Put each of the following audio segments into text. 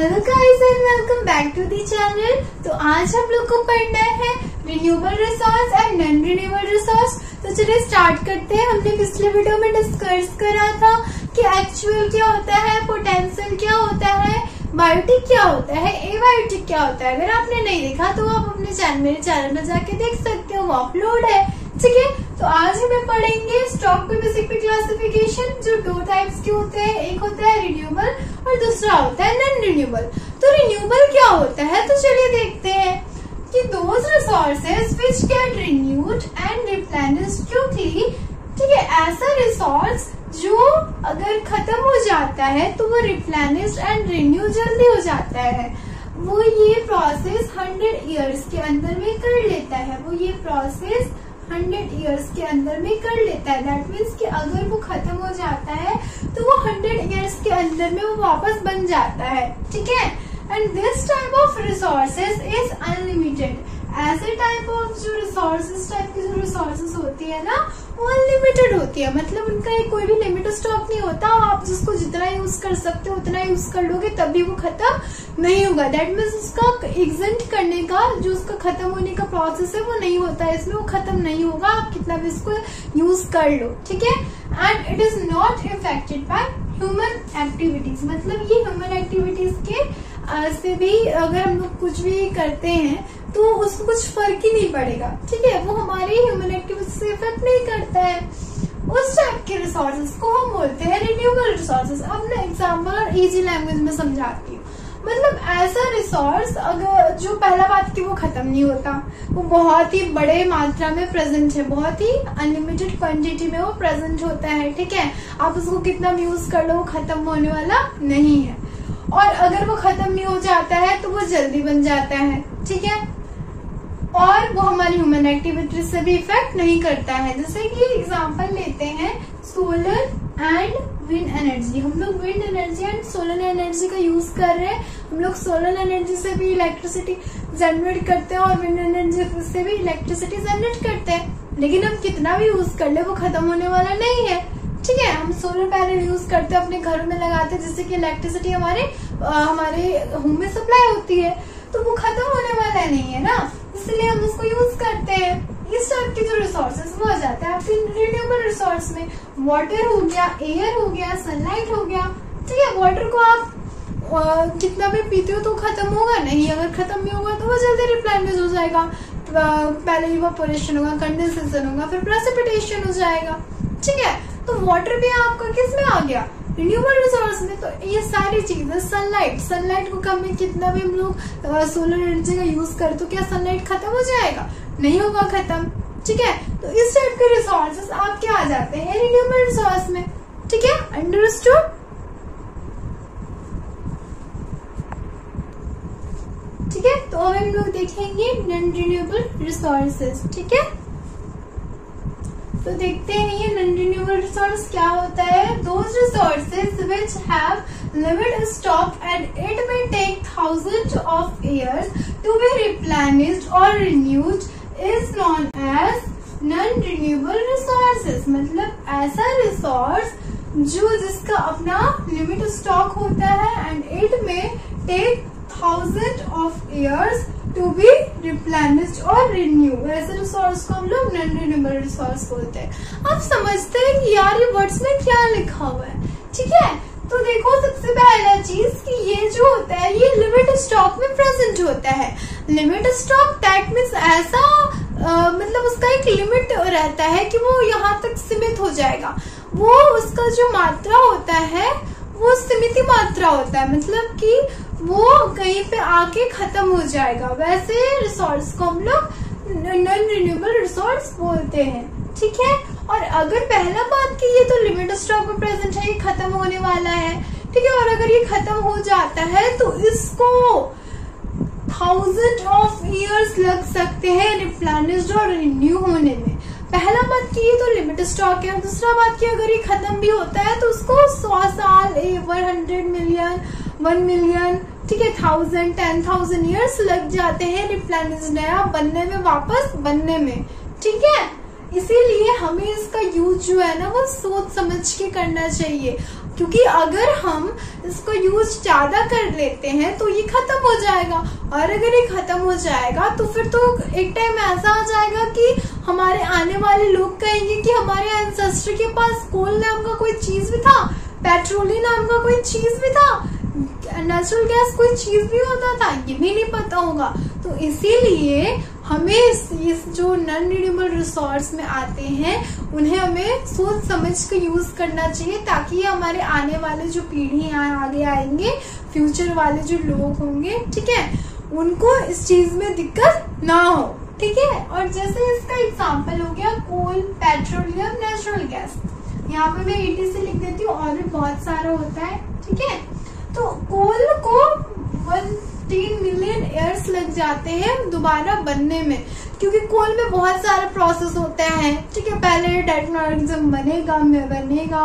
Hello guys and welcome back to the channel. तो आज हम लोग को पढ़ना है renewable resource and non renewable resource. तो चलिए स्टार्ट करते हैं। हमने पिछले वीडियो में डिस्कस करा था कि एक्चुअल क्या होता है, पोटेंशियल क्या होता है, बायोटिक क्या होता है, एबायोटिक क्या होता है। अगर आपने नहीं देखा तो आप अपने मेरे चैनल में जाके देख सकते हो, वो अपलोड है। ठीक है, तो आज हमें पढ़ेंगे स्टॉक पे बेसिक पे क्लासिफिकेशन, जो दो टाइप्स के होते हैं। एक होता है रिन्यूएबल और दूसरा होता है नॉन रिन्यूएबल। तो रिन्यूएबल क्या होता है, तो चलिए देखते हैं कि those resources which get renewed and replenished quickly. ठीक है, ऐसा रिसोर्स जो अगर खत्म हो जाता है तो वो रिप्लेनिश्ड एंड रिन्यू जल्दी हो जाता है। वो ये प्रोसेस 100 इयर्स के अंदर में कर लेता है। 100 इयर्स के अंदर में कर लेता है। दैट मीन्स कि अगर वो खत्म हो जाता है तो वो 100 इयर्स के अंदर में वो वापस बन जाता है। ठीक है, and this type of resources is unlimited. ऐसे टाइप ऑफ जो रिसोर्सेज होती है ना, वो अनलिमिटेड होती है। मतलब उनका कोई भी लिमिट स्टॉक नहीं होता। आप जिसको जितना यूज कर सकते हो उतना यूज कर लोगे, तभी वो खत्म नहीं होगा। दैट मीन्स उसका एग्जिट करने का, जो उसका खत्म होने का प्रोसेस है, वो नहीं होता है। इसमें वो खत्म नहीं होगा, आप कितना भी इसको यूज कर लो। ठीक है, and it is not affected by human activities. मतलब ये ह्यूमन एक्टिविटीज के से भी अगर हम लोग कुछ भी करते हैं तो उसको कुछ फर्क ही नहीं पड़ेगा। ठीक है, वो हमारी ह्यूमन एक्टिविटी से इफेक्ट नहीं करता है। उस टाइप के रिसोर्सेज को हम बोलते हैं रिन्यूएबल रिसोर्सेज। अब मैं एग्जाम्पल और इजी लैंग्वेज में समझाती हूँ। मतलब ऐसा रिसोर्स अगर जो पहला बात कि वो खत्म नहीं होता, वो बहुत ही बड़े मात्रा में प्रेजेंट है, बहुत ही अनलिमिटेड क्वांटिटी में वो प्रेजेंट होता है। ठीक है, आप उसको कितना भी यूज कर लो, वो खत्म होने वाला नहीं है। और अगर वो खत्म नहीं हो जाता है तो वो जल्दी बन जाता है। ठीक है, और वो हमारी ह्यूमन एक्टिविटी से भी इफेक्ट नहीं करता है। जैसे कि एग्जांपल लेते हैं सोलर एंड विंड एनर्जी। हम लोग wind energy and solar energy का यूज कर रहे हैं। हम लोग सोलर एनर्जी से भी इलेक्ट्रिसिटी जनरेट करते हैं और विंड एनर्जी से भी इलेक्ट्रिसिटी जनरेट करते हैं। लेकिन हम कितना भी यूज कर ले, वो खत्म होने वाला नहीं है। ठीक है, हम सोलर पैनल यूज करते हैं, अपने घरों में लगाते हैं, जिससे कि इलेक्ट्रिसिटी हमारे होम में सप्लाई होती है। तो वो खत्म होने वाला नहीं है ना, इसलिए हम उसको यूज करते हैं। इस टाइप के जो रिसोर्सेज वो आ जाते हैं आपके रिन्यूएबल रिसोर्स में। वाटर हो गया, एयर हो गया, सनलाइट हो गया। ठीक है, वाटर को आप कितना भी पीते हो तो खत्म होगा नहीं। अगर खत्म भी होगा तो वो जल्दी रिप्लेनिश हो जाएगा। पहले इवापोरेशन होगा, कंडेंसेशन होगा, फिर प्रेसिपिटेशन हो जाएगा। ठीक है, तो वाटर भी आपका किस में आ गया, रिन्यूएबल रिसोर्स में। तो ये सारी चीजें, सनलाइट को कम में कितना भी हम लोग सोलर एनर्जी का यूज करें तो क्या सनलाइट खत्म हो जाएगा, नहीं होगा खत्म। ठीक है, तो इस टाइप के रिसोर्सेस आपके आ जाते हैं रिन्यूएबल रिसोर्स में। ठीक है, अंडरस्टूड। ठीक है, तो अब हम लोग देखेंगे नॉन रिन्यूएबल रिसोर्सेज। ठीक है, तो देखते हैं ये नॉन रिन्यूएबल रिसोर्स क्या होता है। Those resources which have limited stock and it may take thousands of years to be replenished और renewed is known as non renewable resources. मतलब ऐसा रिसोर्स जो जिसका अपना लिमिट स्टॉक होता है and it may take thousand of years to be replenished और renew. ऐसे रिसोर्स को हम लोग नॉन रिन्यूएबल रिसोर्स बोलते हैं। आप समझते हैं कि यार ये वर्ड्स में क्या लिखा हुआ है। ठीक है, तो देखो सबसे पहला चीज कि ये जो होता है ये लिमिट स्टॉक में प्रेजेंट होता है। लिमिट स्टॉक दैट मीन्स ऐसा मतलब उसका एक लिमिट रहता है कि वो यहाँ तक सीमित हो जाएगा। वो उसका जो मात्रा होता है वो सीमित मात्रा होता है, मतलब कि वो कहीं पे आके खत्म हो जाएगा। वैसे रिसोर्स को हम लोग नॉन रिन्यूएबल रिसोर्स बोलते हैं। ठीक है, और अगर पहला बात की ये तो लिमिट स्टॉक में प्रेजेंट है, ये खत्म होने वाला है। ठीक है, और अगर ये खत्म हो जाता है तो इसको थाउजेंड ऑफ इयर्स लग सकते हैं रिप्लेनिश्ड और रिन्यू होने में। पहला बात की ये तो लिमिट स्टॉक है, और दूसरा बात की अगर ये खत्म भी होता है तो उसको 100 साल, 100 मिलियन, 1 मिलियन, ठीक है, 1000, 10,000 इयर्स लग जाते हैं रिप्लेनिश नया बनने में, वापस बनने में। ठीक है, इसीलिए हमें इसका यूज जो है ना वो सोच समझ के करना चाहिए। क्योंकि अगर हम इसको यूज ज्यादा कर लेते हैं तो ये खत्म हो जाएगा, और अगर ये खत्म हो जाएगा तो फिर तो एक टाइम ऐसा आ जाएगा कि हमारे आने वाले लोग कहेंगे कि हमारे एंसेस्टर के पास कोल नाम का कोई चीज भी था, पेट्रोलियम नाम का कोई चीज भी था, नेचुरल गैस कोई चीज भी होता था, ये भी नहीं पता होगा। तो इसीलिए हमें इस जो नॉन रिन्यूएबल रिसोर्स में आते हैं उन्हें हमें सोच समझ के यूज करना चाहिए, ताकि हमारे आने वाले जो पीढ़ियां आगे आएंगे, फ्यूचर वाले जो लोग होंगे, ठीक है, उनको इस चीज में दिक्कत ना हो, ठीक है। और जैसे इसका एग्जाम्पल हो गया कोल, पेट्रोलियम, नेचुरल गैस, यहाँ पे मैं ETC लिख देती हूँ, और भी बहुत सारा होता है, ठीक है। तो कोल को 13 मिलियन ईयर्स लग जाते हैं दोबारा बनने में, क्योंकि कोल में बहुत सारे प्रोसेस होते हैं, ठीक है। पहले डेड ऑर्गेनिज्म बनेगा,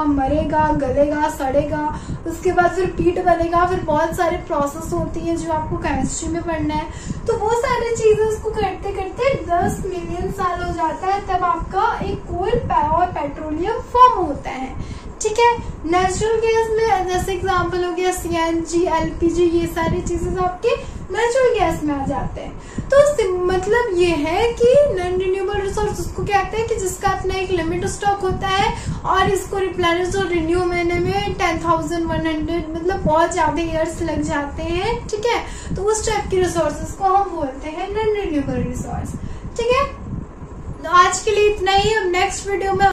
मरेगा, गलेगा, सड़ेगा, उसके बाद फिर पीट बनेगा, फिर बहुत सारे प्रोसेस होती है जो आपको केमिस्ट्री में पढ़ना है। तो वो सारी चीजें उसको करते करते 10 मिलियन साल हो जाता है, तब आपका एक कोल और पेट्रोलियम फॉर्म होता है, ठीक है। नेचुरल गैस में जैसे एग्जांपल हो गया CNG, LPG, ये सारी चीजें आपके नेचुरल गैस में आ जाते हैं। तो मतलब ये है कि नॉन रिन्यूएबल रिसोर्स उसको कहते हैं कि जिसका अपना एक लिमिट स्टॉक होता है, और इसको रिप्लेनिश और रिन्यू होने में 10,100 मतलब बहुत ज्यादा ईयर्स लग जाते हैं, ठीक है। तो उस टाइप के रिसोर्सेज को हम बोलते हैं नॉन रिन्यूएबल रिसोर्स, ठीक है। तो आज के लिए इतना ही, अब नेक्स्ट वीडियो में